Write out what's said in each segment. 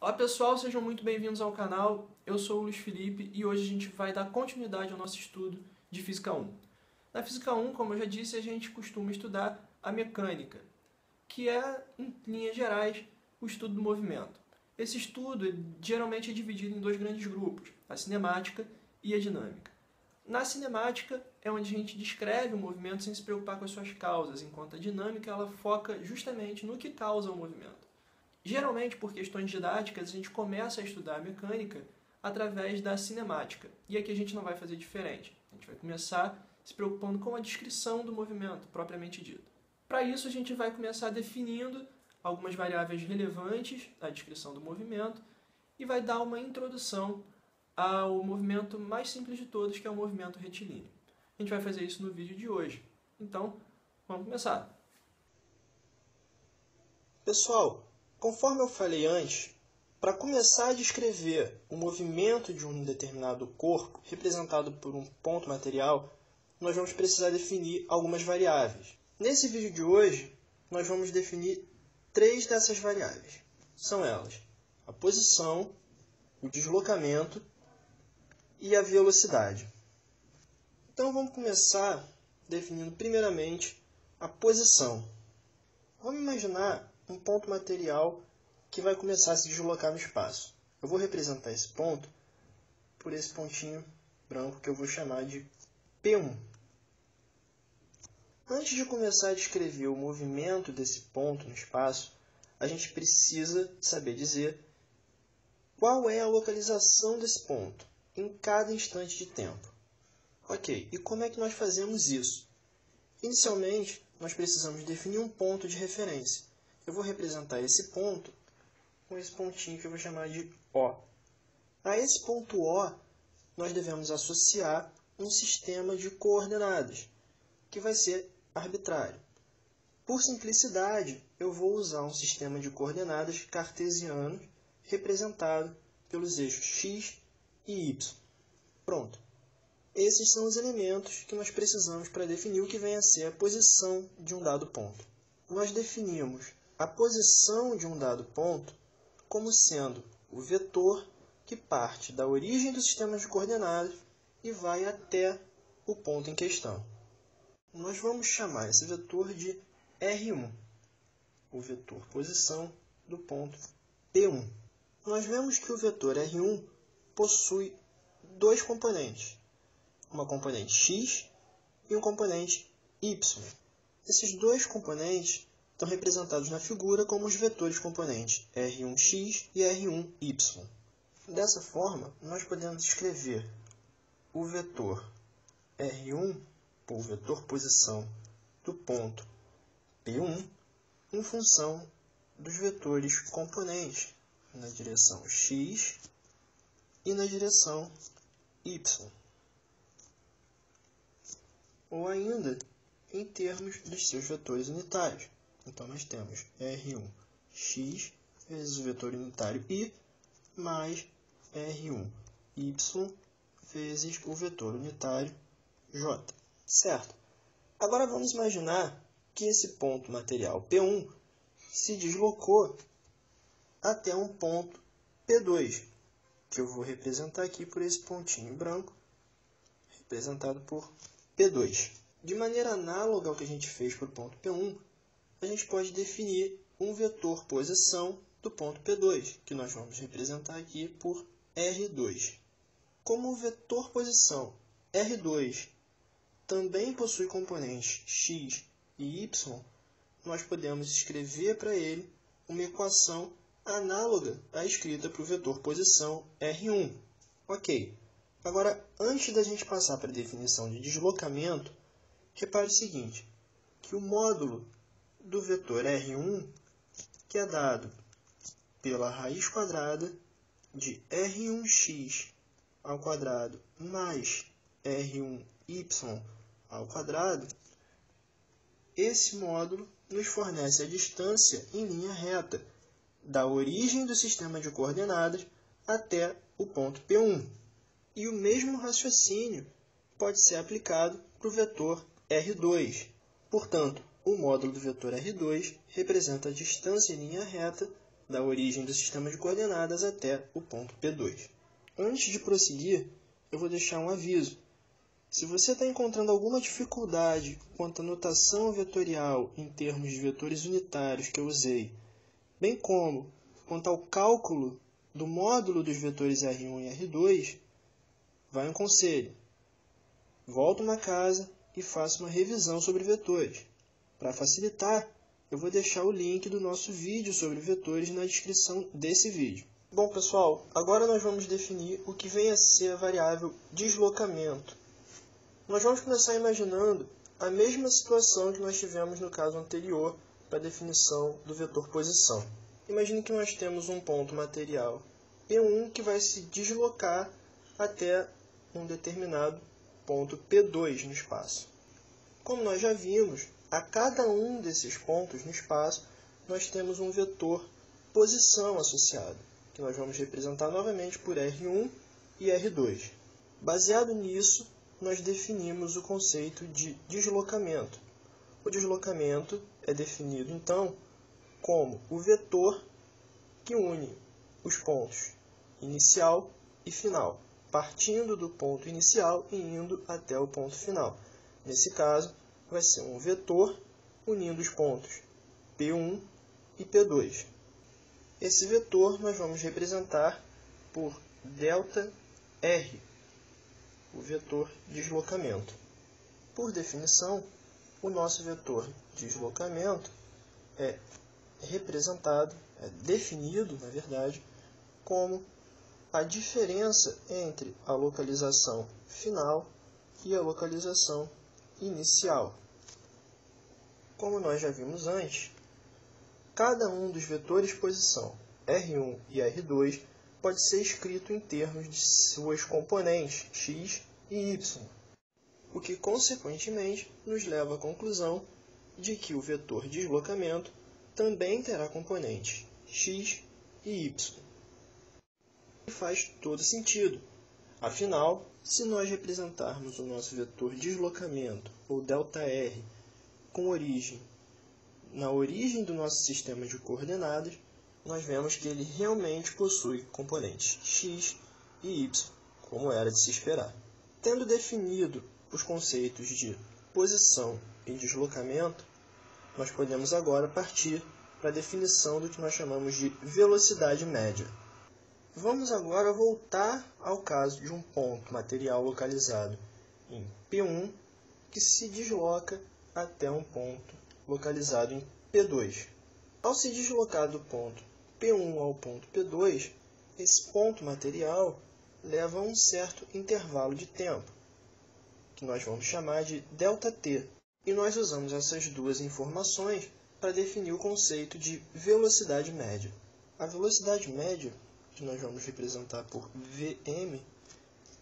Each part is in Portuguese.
Olá pessoal, sejam muito bem-vindos ao canal. Eu sou o Luiz Felipe e hoje a gente vai dar continuidade ao nosso estudo de Física 1. Na Física 1, como eu já disse, a gente costuma estudar a mecânica, que é, em linhas gerais, o estudo do movimento. Esse estudo geralmente é dividido em dois grandes grupos, a cinemática e a dinâmica. Na cinemática é onde a gente descreve o movimento sem se preocupar com as suas causas, enquanto a dinâmica ela foca justamente no que causa o movimento. Geralmente, por questões didáticas, a gente começa a estudar a mecânica através da cinemática. E aqui a gente não vai fazer diferente. A gente vai começar se preocupando com a descrição do movimento, propriamente dito. Para isso, a gente vai começar definindo algumas variáveis relevantes à descrição do movimento e vai dar uma introdução ao movimento mais simples de todos, que é o movimento retilíneo. A gente vai fazer isso no vídeo de hoje. Então, vamos começar. Pessoal, conforme eu falei antes, para começar a descrever o movimento de um determinado corpo, representado por um ponto material, nós vamos precisar definir algumas variáveis. Nesse vídeo de hoje, nós vamos definir 3 dessas variáveis. São elas: a posição, o deslocamento e a velocidade. Então vamos começar definindo primeiramente a posição. Vamos imaginar um ponto material que vai começar a se deslocar no espaço. Eu vou representar esse ponto por esse pontinho branco que eu vou chamar de P1. Antes de começar a descrever o movimento desse ponto no espaço, a gente precisa saber dizer qual é a localização desse ponto em cada instante de tempo. Ok, e como é que nós fazemos isso? Inicialmente, nós precisamos definir um ponto de referência. Eu vou representar esse ponto com esse pontinho que eu vou chamar de O. A esse ponto O, nós devemos associar um sistema de coordenadas, que vai ser arbitrário. Por simplicidade, eu vou usar um sistema de coordenadas cartesiano representado pelos eixos x e y. Pronto. Esses são os elementos que nós precisamos para definir o que vem a ser a posição de um dado ponto. Nós definimos a posição de um dado ponto como sendo o vetor que parte da origem do sistema de coordenadas e vai até o ponto em questão. Nós vamos chamar esse vetor de R1, o vetor posição do ponto P1. Nós vemos que o vetor R1 possui dois componentes, uma componente x e um componente y. Esses dois componentes estão representados na figura como os vetores componentes R1x e R1y. Dessa forma, nós podemos escrever o vetor R1, ou vetor posição do ponto P1, em função dos vetores componentes na direção x e na direção y. Ou ainda em termos dos seus vetores unitários. Então, nós temos R1x vezes o vetor unitário i mais R1y vezes o vetor unitário j. Certo? Agora vamos imaginar que esse ponto material P1 se deslocou até um ponto P2, que eu vou representar aqui por esse pontinho branco, representado por P2. De maneira análoga ao que a gente fez para o ponto P1, a gente pode definir um vetor posição do ponto P2, que nós vamos representar aqui por R2. Como o vetor posição R2 também possui componentes x e y, nós podemos escrever para ele uma equação análoga à escrita para o vetor posição R1. Ok. Agora, antes da gente passar para a definição de deslocamento, repare o seguinte, que o módulo do vetor R1, que é dado pela raiz quadrada de R1x ao quadrado mais R1y ao quadrado, esse módulo nos fornece a distância em linha reta da origem do sistema de coordenadas até o ponto P1. E o mesmo raciocínio pode ser aplicado para o vetor R2. Portanto, o módulo do vetor R2 representa a distância em linha reta da origem do sistema de coordenadas até o ponto P2. Antes de prosseguir, eu vou deixar um aviso. Se você está encontrando alguma dificuldade quanto à notação vetorial em termos de vetores unitários que eu usei, bem como quanto ao cálculo do módulo dos vetores R1 e R2, vai um conselho. Volto na casa e faço uma revisão sobre vetores. Para facilitar, eu vou deixar o link do nosso vídeo sobre vetores na descrição desse vídeo. Bom, pessoal, agora nós vamos definir o que vem a ser a variável deslocamento. Nós vamos começar imaginando a mesma situação que nós tivemos no caso anterior para a definição do vetor posição. Imagine que nós temos um ponto material P1 que vai se deslocar até um determinado ponto P2 no espaço. Como nós já vimos, a cada um desses pontos no espaço, nós temos um vetor posição associado, que nós vamos representar novamente por R1 e R2. Baseado nisso, nós definimos o conceito de deslocamento. O deslocamento é definido, então, como o vetor que une os pontos inicial e final, partindo do ponto inicial e indo até o ponto final. Nesse caso, vai ser um vetor unindo os pontos P1 e P2. Esse vetor nós vamos representar por ΔR, o vetor deslocamento. Por definição, o nosso vetor deslocamento é representado, é definido, na verdade, como a diferença entre a localização final e a localização inicial. Como nós já vimos antes, cada um dos vetores posição R1 e R2 pode ser escrito em termos de suas componentes x e y, o que consequentemente nos leva à conclusão de que o vetor deslocamento também terá componentes x e y. E faz todo sentido. Afinal, se nós representarmos o nosso vetor deslocamento, ou ΔR, com origem na origem do nosso sistema de coordenadas, nós vemos que ele realmente possui componentes x e y, como era de se esperar. Tendo definido os conceitos de posição e deslocamento, nós podemos agora partir para a definição do que nós chamamos de velocidade média. Vamos agora voltar ao caso de um ponto material localizado em P1 que se desloca até um ponto localizado em P2. Ao se deslocar do ponto P1 ao ponto P2, esse ponto material leva a um certo intervalo de tempo, que nós vamos chamar de ΔT. E nós usamos essas duas informações para definir o conceito de velocidade média. A velocidade média, que nós vamos representar por Vm,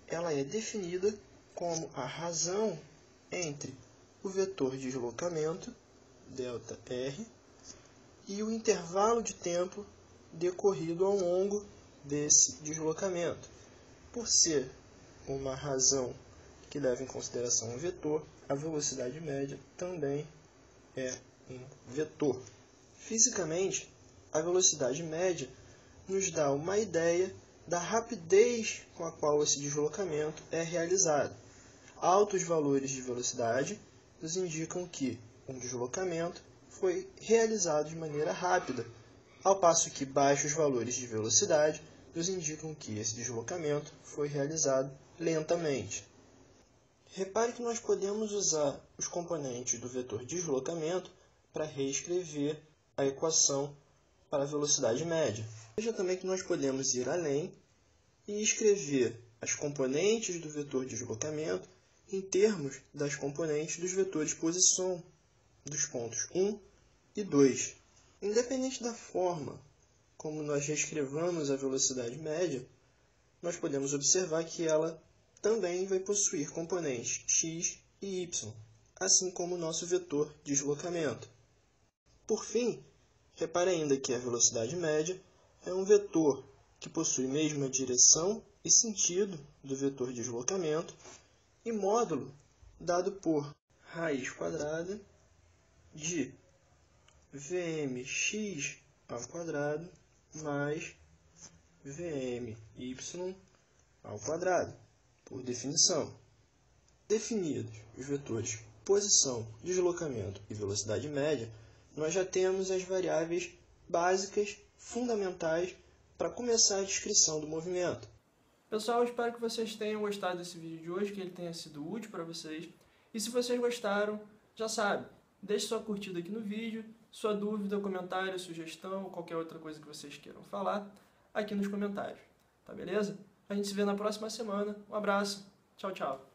ela é definida como a razão entre o vetor deslocamento, ΔR, e o intervalo de tempo decorrido ao longo desse deslocamento. Por ser uma razão que leva em consideração um vetor, a velocidade média também é um vetor. Fisicamente, a velocidade média nos dá uma ideia da rapidez com a qual esse deslocamento é realizado. Altos valores de velocidade nos indicam que um deslocamento foi realizado de maneira rápida, ao passo que baixos valores de velocidade nos indicam que esse deslocamento foi realizado lentamente. Repare que nós podemos usar os componentes do vetor deslocamento para reescrever a equação para a velocidade média. Veja também que nós podemos ir além e escrever as componentes do vetor deslocamento em termos das componentes dos vetores posição, dos pontos 1 e 2. Independente da forma como nós reescrevamos a velocidade média, nós podemos observar que ela também vai possuir componentes x e y, assim como o nosso vetor deslocamento. Por fim, repare ainda que a velocidade média é um vetor que possui mesma direção e sentido do vetor deslocamento e módulo dado por raiz quadrada de Vmx ao quadrado mais vmy ao quadrado, por definição. Definidos os vetores posição, deslocamento e velocidade média, nós já temos as variáveis básicas, fundamentais, para começar a descrição do movimento. Pessoal, espero que vocês tenham gostado desse vídeo de hoje, que ele tenha sido útil para vocês. E se vocês gostaram, já sabe, deixe sua curtida aqui no vídeo, sua dúvida, comentário, sugestão, qualquer outra coisa que vocês queiram falar, aqui nos comentários. Tá beleza? A gente se vê na próxima semana. Um abraço. Tchau, tchau.